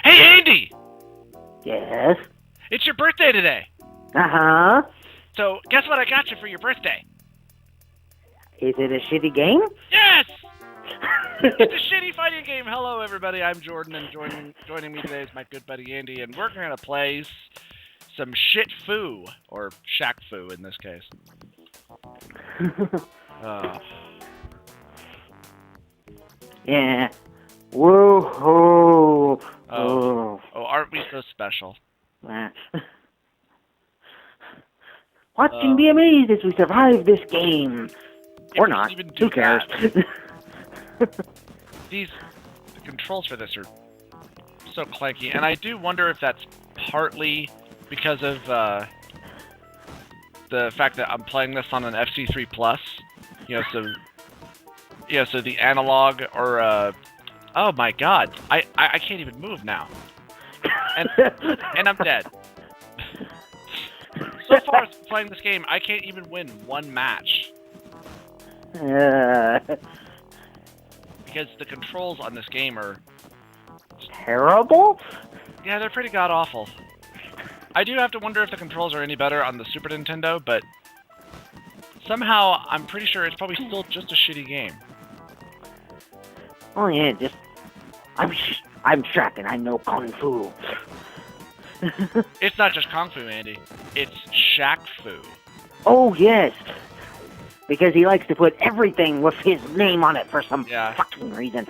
Hey, Andy! Yes? It's your birthday today. Uh-huh. So, guess what I got you for your birthday? Is it a shitty game? Yes! It's a shitty fighting game. Hello, everybody. I'm Jordan, and joining me today is my good buddy Andy, and we're going to play some shit foo, or Shaq foo in this case. Yeah. Whoa-ho. Oh, aren't we so special? Watching be amazed as we survive this game. Or not. Who cares? The controls for this are so clanky, and I do wonder if that's partly because of the fact that I'm playing this on an FC3 Plus. So the analog or oh my god, I can't even move now, and I'm dead. So far playing this game, I can't even win one match. Because the controls on this game are terrible? Yeah, they're pretty god-awful. I do have to wonder if the controls are any better on the Super Nintendo, but somehow I'm pretty sure it's probably still just a shitty game. Oh yeah, I'm Shaq and I know Kung Fu. It's not just Kung Fu, Andy. It's Shaq Fu. Oh yes. Because he likes to put everything with his name on it for some fucking reason.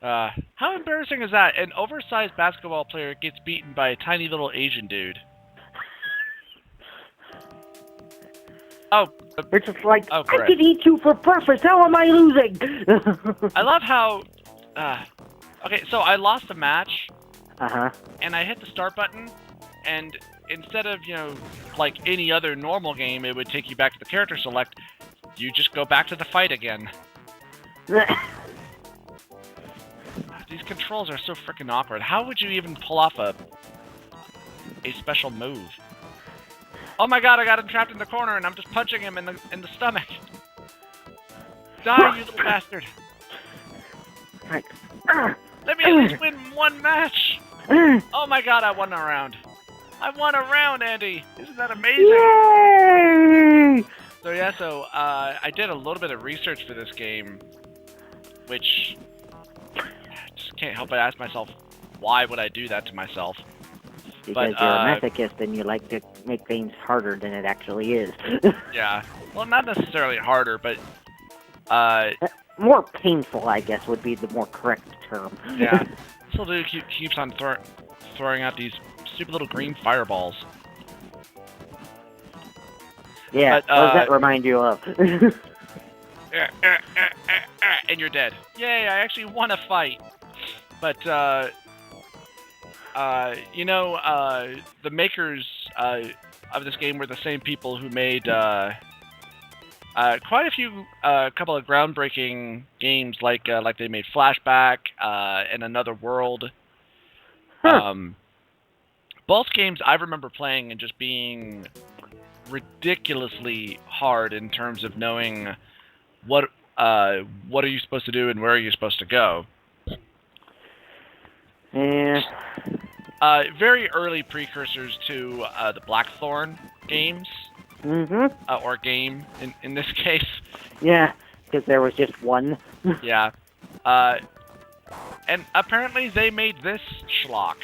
How embarrassing is that? An oversized basketball player gets beaten by a tiny little Asian dude. Oh. It's just like, I could eat you for breakfast. How am I losing? I love how... okay, so I lost a match. Uh-huh. And I hit the start button, and instead of, like any other normal game, it would take you back to the character select. You just go back to the fight again. These controls are so freaking awkward. How would you even pull off a special move? Oh my god, I got him trapped in the corner, and I'm just punching him in the stomach. Die, you little bastard. Right. Let me at least win one match. Oh my god, I won a round. I won a round, Andy. Isn't that amazing? Yay! So I did a little bit of research for this game, which I just can't help but ask myself, why would I do that to myself? Because you're a masochist and you like to make things harder than it actually is. Yeah. Well, not necessarily harder, but more painful, I guess, would be the more correct term. Yeah. This little dude keeps on throwing out these stupid little green fireballs. Yeah, but, what does that remind you of? And you're dead. Yay, I actually won a fight. But, the makers of this game were the same people who made quite a few, couple of groundbreaking games, like they made Flashback and Another World. Huh. Both games I remember playing and just being ridiculously hard in terms of knowing what are you supposed to do and where are you supposed to go. Yeah. Very early precursors to the Blackthorn games. Mm-hmm. Or game, in this case. Yeah, because there was just one. Yeah. And apparently they made this schlock.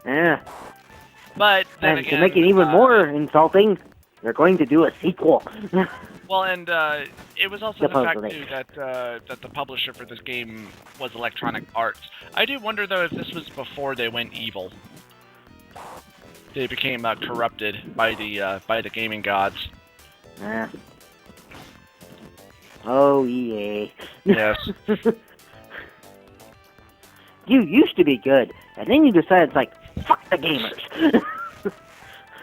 Yeah. But then and again... to make it even more insulting, they're going to do a sequel. Well, and it was also Supposedly. the fact, too, that the publisher for this game was Electronic Arts. I do wonder, though, if this was before they went evil. They became corrupted by the gaming gods. Yeah. Oh, yeah. Yes. You used to be good, and then you decided, like, fuck the gamers.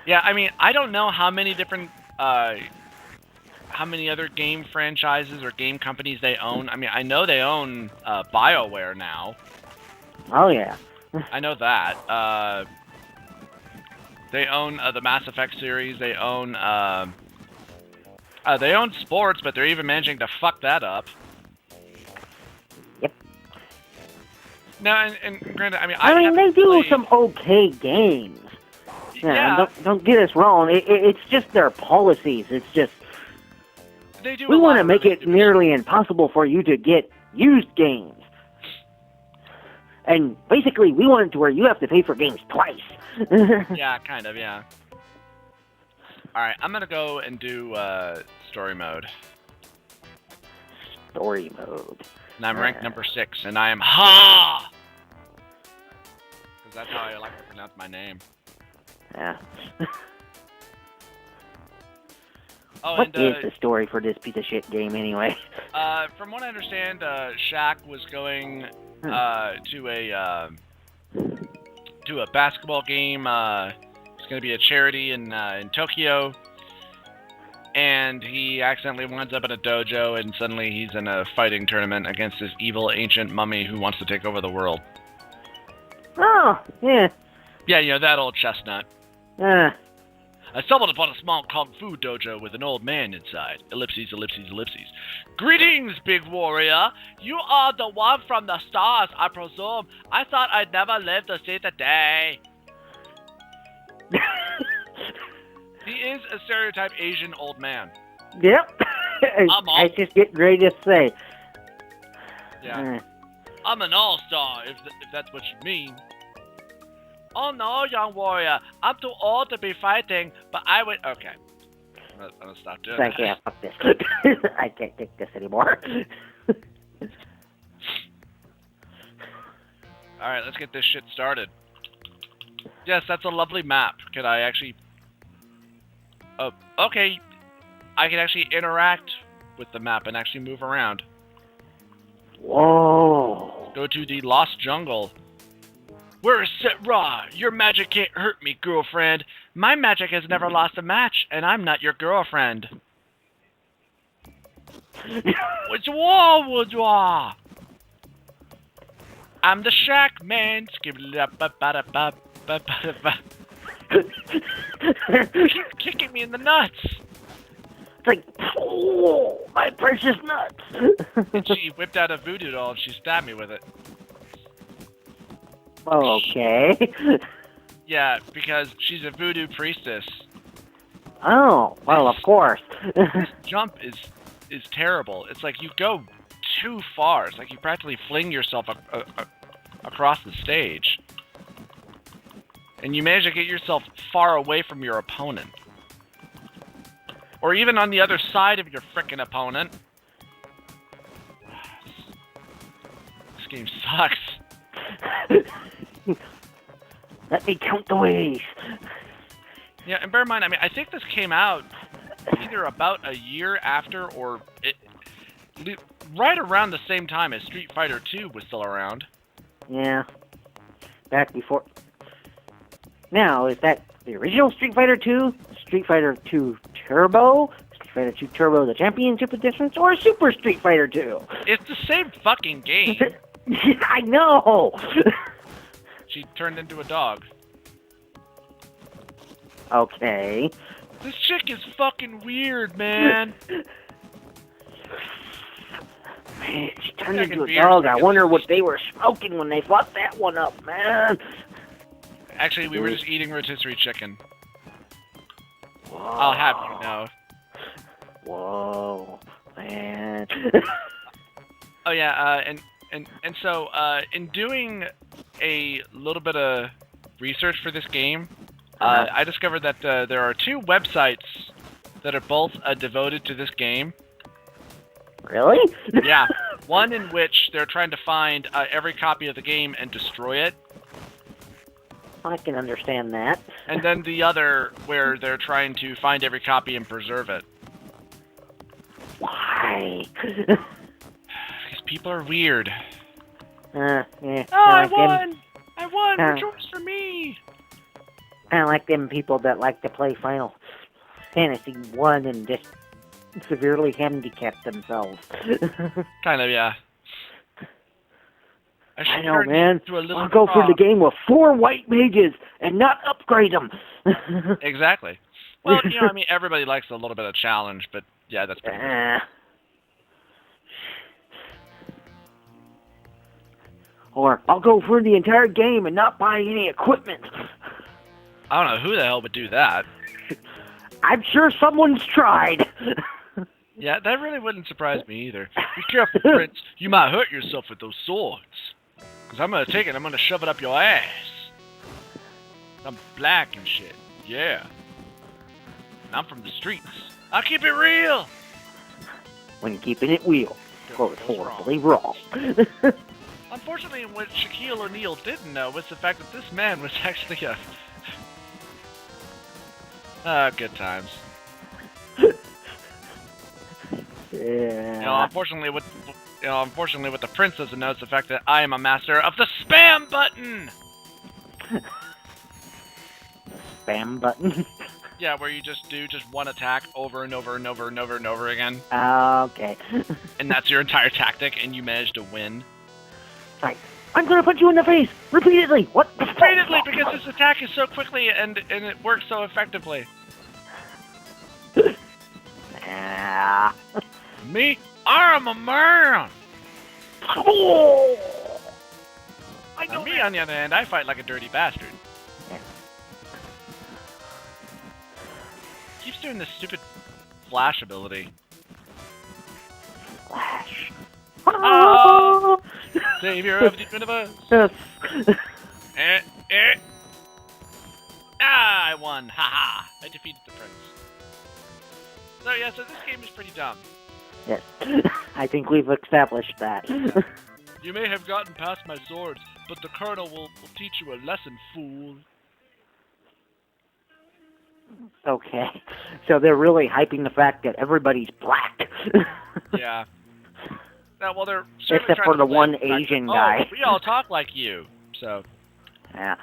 Yeah, I mean, I don't know how many different, how many other game franchises or game companies they own. I mean, I know they own BioWare now. Oh, yeah. I know that. They own the Mass Effect series. They own sports, but they're even managing to fuck that up. Yep. No, and granted, I mean, I mean, they do played... some okay games. Yeah. Don't get us wrong. It's just their policies. It's just they do. We want to make it nearly impossible for you to get used games. And basically, we want it to where you have to pay for games twice. Yeah, kind of, yeah. Alright, I'm gonna go and do story mode. Story mode. And I'm ranked number 6, and I am Ha! Because that's how I like to pronounce my name. Yeah. Oh, what is the story for this piece of shit game anyway? From what I understand, Shaq was going to a basketball game. It's going to be a charity in Tokyo, and he accidentally winds up in a dojo, and suddenly he's in a fighting tournament against this evil ancient mummy who wants to take over the world. Oh, yeah. Yeah, you know, that old chestnut. I stumbled upon a small kung fu dojo with an old man inside. Ellipses, ellipses, ellipses. Greetings, big warrior. You are the one from the stars, I presume. I thought I'd never live to see the day. He is a stereotype Asian old man. Yep. I just get ready to say. Yeah. I'm an all-star, if that's what you mean. Oh no, young warrior. I'm too old to be fighting, but I would... Okay. I'm gonna stop doing that. Yeah, fuck this. I can't take this anymore. Alright, let's get this shit started. Yes, that's a lovely map. Could I actually... Oh, okay. I can actually interact with the map and actually move around. Whoa. Go to the Lost Jungle. Where's Set Raw? Your magic can't hurt me, girlfriend. My magic has never lost a match, and I'm not your girlfriend. What's wrong? I'm the Shaq man. Keep kicking me in the nuts. It's like, oh, my precious nuts. And she whipped out a voodoo doll and she stabbed me with it. Okay. Yeah, because she's a voodoo priestess. Oh, well, of course. This jump is terrible. It's like you go too far. It's like you practically fling yourself across the stage. And you manage to get yourself far away from your opponent. Or even on the other side of your frickin' opponent. This game sucks. Let me count the ways. Yeah, and bear in mind, I mean, I think this came out either about a year after or right around the same time as Street Fighter 2 was still around. Yeah. Back before... Now, is that the original Street Fighter 2, Street Fighter 2 Turbo, Street Fighter 2 Turbo the Championship Edition, or Super Street Fighter 2? It's the same fucking game. I know! She turned into a dog. Okay. This chick is fucking weird, man. Man, she turned into a dog. I wonder what they were smoking when they fought that one up, man. Actually, we were just eating rotisserie chicken. Whoa. I'll have you know. Whoa, man. Oh yeah, and so in doing a little bit of research for this game, I discovered that there are 2 websites that are both devoted to this game. Really? Yeah. One in which they're trying to find every copy of the game and destroy it. I can understand that. And then the other where they're trying to find every copy and preserve it. Why? Because people are weird. Yeah. Oh, I won! I won! Rejoice for me! Kind of like them people that like to play Final Fantasy 1 and just severely handicap themselves. Kind of, yeah. I know, man. I'll go for the game with 4 white mages and not upgrade them. Exactly. Well, you know, I mean, everybody likes a little bit of challenge, but yeah, that's pretty good. Or I'll go for the entire game and not buy any equipment. I don't know who the hell would do that. I'm sure someone's tried. Yeah, that really wouldn't surprise me either. Be careful, Prince. You might hurt yourself with those swords. Because I'm going to take it and I'm going to shove it up your ass. I'm black and shit. Yeah. And I'm from the streets. I'll keep it real. When keeping it real goes horribly wrong. Unfortunately, what Shaquille O'Neal didn't know was the fact that this man was actually a... good times. Yeah. Unfortunately, what the prince doesn't know is the fact that I am a master of the spam button. Spam button. Yeah, where you just do one attack over and over and over and over and over again. Okay. And that's your entire tactic, and you manage to win. Right. I'm gonna punch you in the face repeatedly. What? Repeatedly, because this attack is so quickly and it works so effectively. Me? I'm a man! Now, me, on the other hand, I fight like a dirty bastard. Yeah. Keeps doing this stupid flash ability. Flash. Oh! Savior of the universe! Yes. Ah, I won! Haha! I defeated the prince. So yeah, so this game is pretty dumb. Yes. I think we've established that. You may have gotten past my swords, but the colonel will teach you a lesson, fool. Okay. So they're really hyping the fact that everybody's black. Yeah. Well, they're except for the one Asian guy. Oh, we all talk like you, so. Yeah.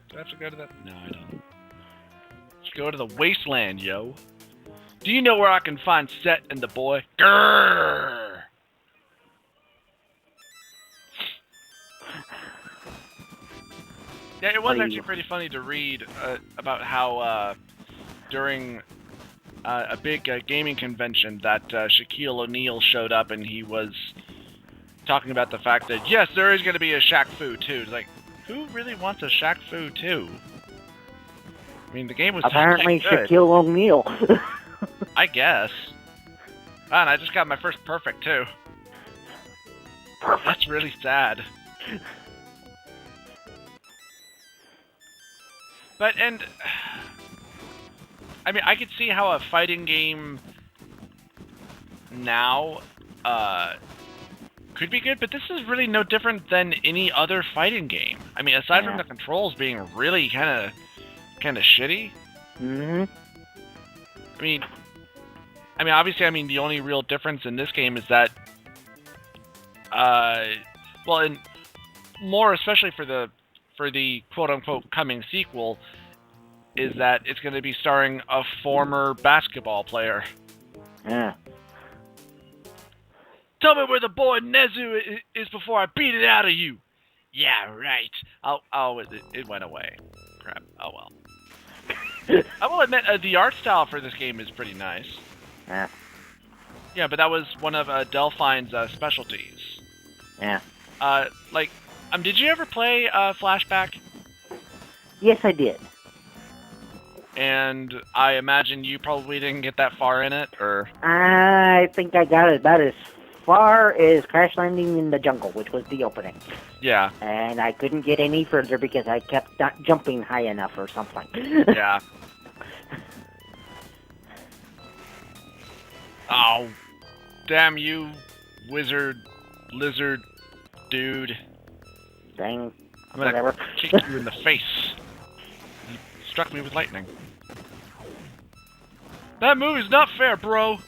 Do I have to go to that? No, I don't. Let's go to the wasteland, yo. Do you know where I can find Set and the boy? Grrr! Yeah, it was actually pretty funny to read about how during a big gaming convention that Shaquille O'Neal showed up and he was talking about the fact that, yes, there is going to be a Shaq Fu 2. It's like, who really wants a Shaq Fu 2? I mean, the game was apparently good. Shaquille O'Neal. I guess. And I just got my first perfect, too. That's really sad. But, and... I mean, I could see how a fighting game now could be good, but this is really no different than any other fighting game. I mean, aside from the controls being really kind of shitty. Mm-hmm. I mean, obviously, the only real difference in this game is that, well, and more especially for the quote-unquote coming sequel, is that it's going to be starring a former basketball player. Yeah. Tell me where the boy Nezu is before I beat it out of you. Yeah, right. It went away. Crap. Oh well. I will admit, the art style for this game is pretty nice. Yeah. Yeah, but that was one of Delphine's specialties. Yeah. Did you ever play Flashback? Yes, I did. And I imagine you probably didn't get that far in it, or? I think I got about as far as Crash Landing in the Jungle, which was the opening. Yeah. And I couldn't get any further because I kept not jumping high enough or something. Yeah. Oh, damn you, wizard, lizard, dude. Dang. I'm gonna kick you in the face. You struck me with lightning. That movie's not fair, bro.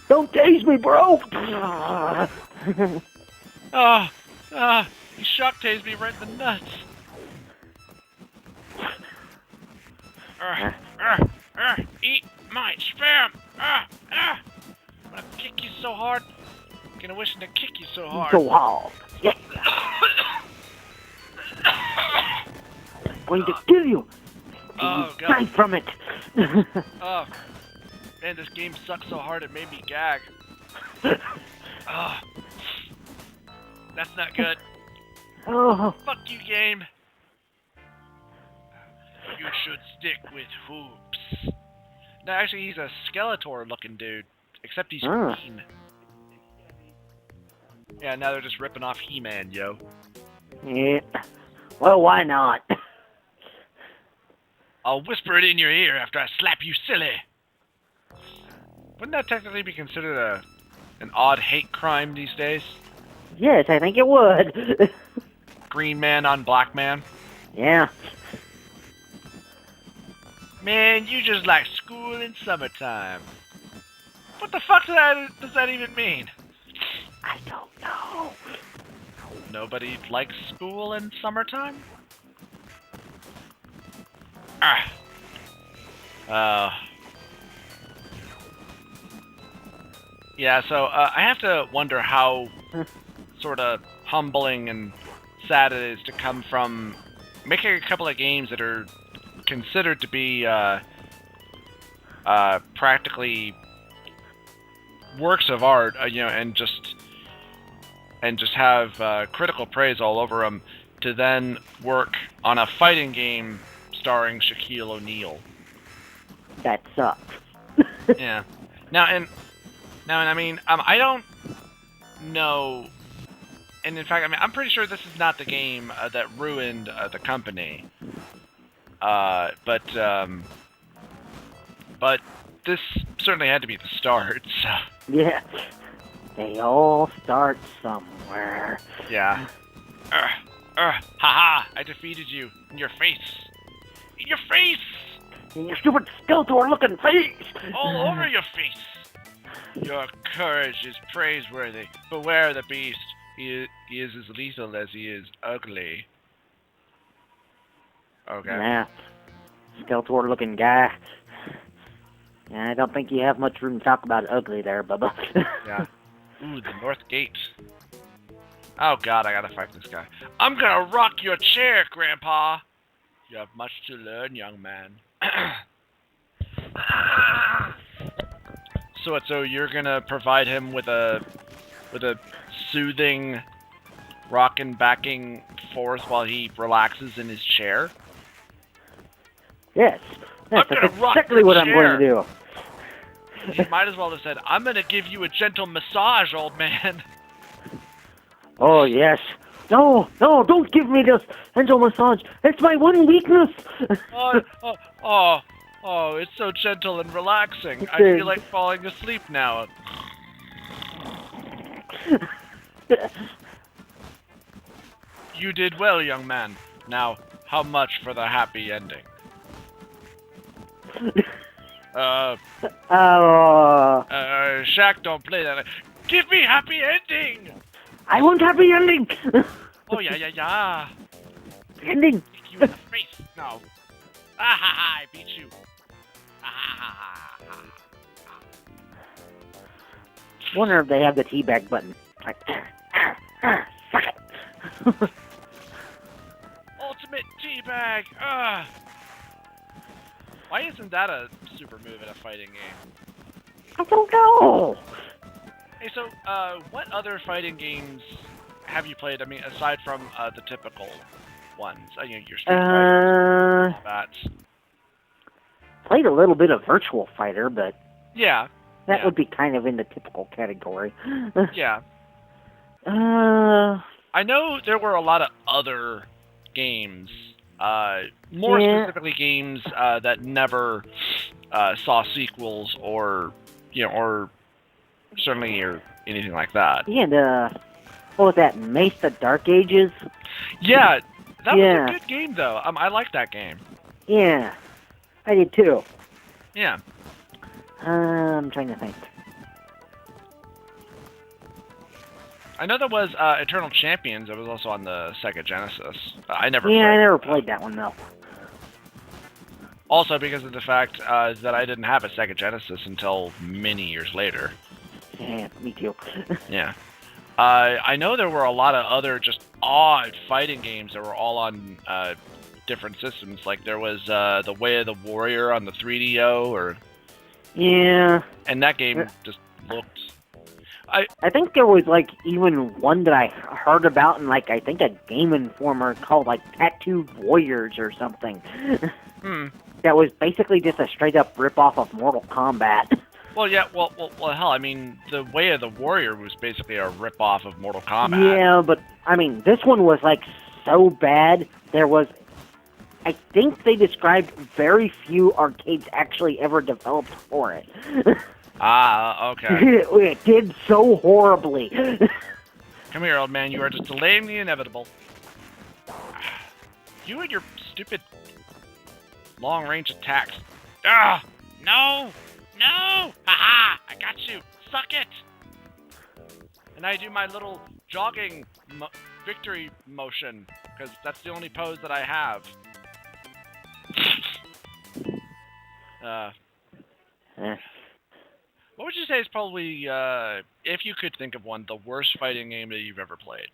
Don't tase me, bro! He shock tased me right in the nuts. Eat my spam! I'm gonna kick you so hard. I'm gonna wish to kick you so hard. So hard. Yeah. I'm going to kill you. Oh, God. Die from it. Oh. Man, this game sucks so hard it made me gag. That's not good. Oh, Fuck you, game. You should stick with hoops. No, actually, he's a Skeletor-looking dude. Except he's green. Yeah, now they're just ripping off He-Man, yo. yeah. Well, why not? I'll whisper it in your ear after I slap you silly. Wouldn't that technically be considered an odd hate crime these days? Yes, I think it would. Green man on black man? Yeah. Man, you just like school in summertime. What the fuck does that even mean? I don't know. Nobody likes school in summertime? Yeah, so I have to wonder how sort of humbling and sad it is to come from making a couple of games that are considered to be practically works of art, and just have critical praise all over them, to then work on a fighting game starring Shaquille O'Neal. That sucks. Yeah. Now, I mean, I don't know, and in fact, I mean, I'm pretty sure this is not the game that ruined the company. But this certainly had to be the start. So. Yeah. They all start somewhere. Yeah. Haha! I defeated you in your face. In your face! In your stupid Skeletor-looking face! All over your face! Your courage is praiseworthy. Beware the beast. He is as lethal as he is ugly. Okay. Yeah. Skeletor-looking guy. Yeah, I don't think you have much room to talk about ugly there, Bubba. Yeah. Ooh, the North Gate. Oh god, I gotta fight this guy. I'm gonna rock your chair, Grandpa! You have much to learn, young man. So you're gonna provide him with a soothing, rockin' backing force while he relaxes in his chair? Yes. That's exactly what I'm going to do. You might as well have said, I'm gonna give you a gentle massage, old man. Oh, yes. No, don't give me this gentle massage. It's my one weakness. Oh, it's so gentle and relaxing. I feel like falling asleep now. You did well, young man. Now, how much for the happy ending? Shaq, don't play that. Give me happy ending! I want happy ending! Oh, yeah. Ending! Kick you in the face now. I beat you. Wonder if they have the teabag button. Like, suck it! Ultimate teabag! Why isn't that a super move in a fighting game? I don't know! Hey, so, what other fighting games have you played? I mean, aside from the typical ones, your Street Fighter, Bats. Played a little bit of Virtual Fighter, but yeah, that would be kind of in the typical category. Yeah. I know there were a lot of other games, more specifically games that never saw sequels or certainly or anything like that. Yeah, what was that, Mace the Dark Ages? Yeah, that was a good game, though. I like that game. Yeah, I did too. Yeah. I'm trying to think. I know there was Eternal Champions. That was also on the Sega Genesis. I never played that one, though. Also because of the fact that I didn't have a Sega Genesis until many years later. Yeah, me too. Yeah. I know there were a lot of other just odd fighting games that were all on different systems. Like there was The Way of the Warrior on the 3DO, Yeah. And that game just looked... I think there was, like, even one that I heard about in, like, I think a Game Informer called, like, Tattooed Warriors or something. That was basically just a straight-up rip-off of Mortal Kombat. Well, yeah, well, hell, I mean, the Way of the Warrior was basically a rip-off of Mortal Kombat. Yeah, but, I mean, this one was, like, so bad, there was... I think they described very few arcades actually ever developed for it. Okay. It did so horribly. Come here, old man, you are just delaying the inevitable. You and your stupid long-range attacks. Ah! No! No! Ha-ha! I got you! Suck it! And I do my little jogging victory motion, because that's the only pose that I have. What would you say is probably, if you could think of one, the worst fighting game that you've ever played?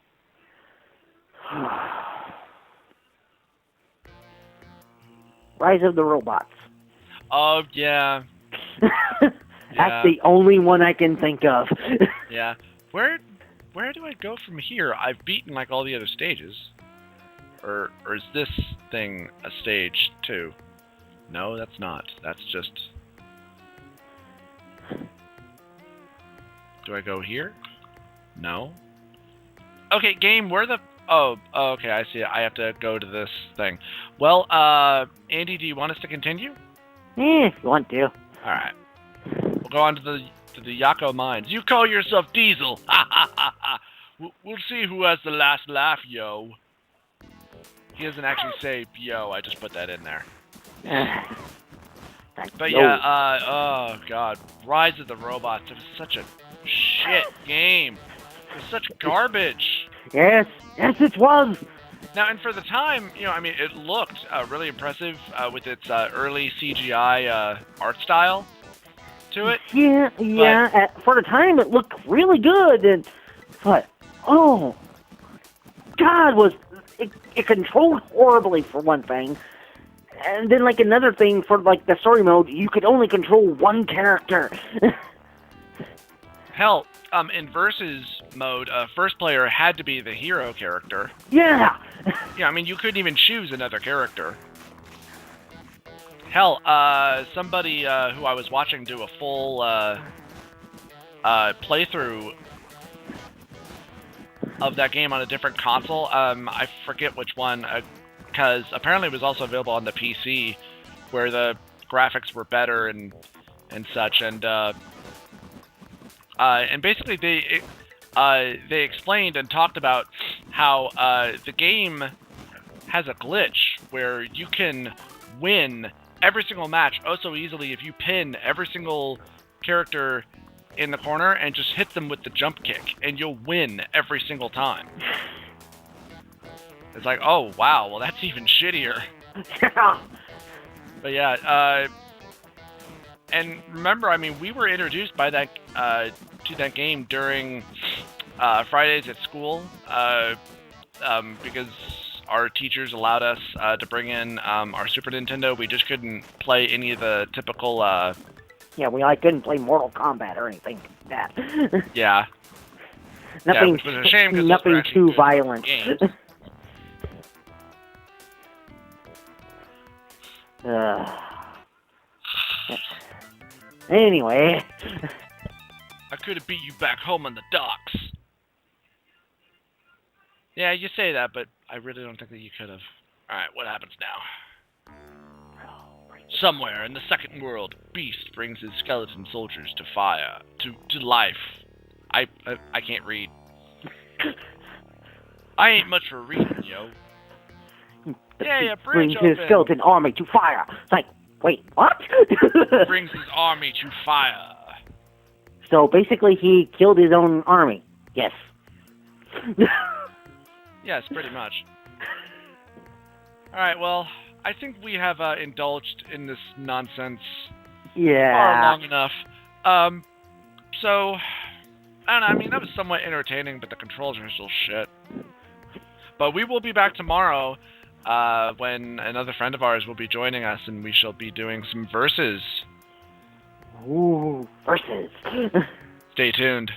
Rise of the Robots. Oh, yeah. That's the only one I can think of. Yeah. Where do I go from here? I've beaten, like, all the other stages. Or is this thing a stage, too? No, that's not. That's just... Do I go here? No. Okay, game, where the... Oh, okay, I see it. I have to go to this thing. Well, Andy, do you want us to continue? If you want to. Alright. We'll go on to the Yako Mines. You call yourself Diesel! Ha ha ha ha! We'll see who has the last laugh, yo. He doesn't actually say yo, I just put that in there. But yeah, oh god. Rise of the Robots. It was such a shit game. It was such garbage. Yes, it was. Now, and for the time, you know, I mean, it looked really impressive with its early CGI art style to it. Yeah. For the time, it looked really good, but oh, God, it controlled horribly for one thing, and then like another thing for like the story mode, you could only control one character. Hell, in Versus mode, first player had to be the hero character. Yeah. Yeah, I mean, you couldn't even choose another character. Hell, somebody who I was watching do a full playthrough of that game on a different console. I forget which one, because apparently it was also available on the PC, where the graphics were better and such, and basically they explained and talked about how the game has a glitch where you can win every single match oh so easily if you pin every single character in the corner and just hit them with the jump kick, and you'll win every single time. It's like, oh wow, well that's even shittier. But yeah, and remember, I mean, we were introduced by that to that game during Fridays at school, because our teachers allowed us to bring in our Super Nintendo. We just couldn't play any of the typical... Yeah, we couldn't play Mortal Kombat or anything like that. Yeah. Nothing, which was a shame, 'cause nothing too violent. Anyway. I could have beat you back home on the docks. Yeah, you say that, but I really don't think that you could have. Alright, what happens now? Somewhere in the second world, Beast brings his skeleton soldiers to fire, to life. I can't read. I ain't much for reading, yo. Yeah, brings his skeleton army to fire. It's like, wait, what? Brings his army to fire. So basically, he killed his own army. Yes. Yes, pretty much. Alright, well, I think we have indulged in this nonsense far long enough. So, I don't know, I mean, that was somewhat entertaining, but the controls are still shit. But we will be back tomorrow, when another friend of ours will be joining us, and we shall be doing some verses. Ooh, verses. Stay tuned.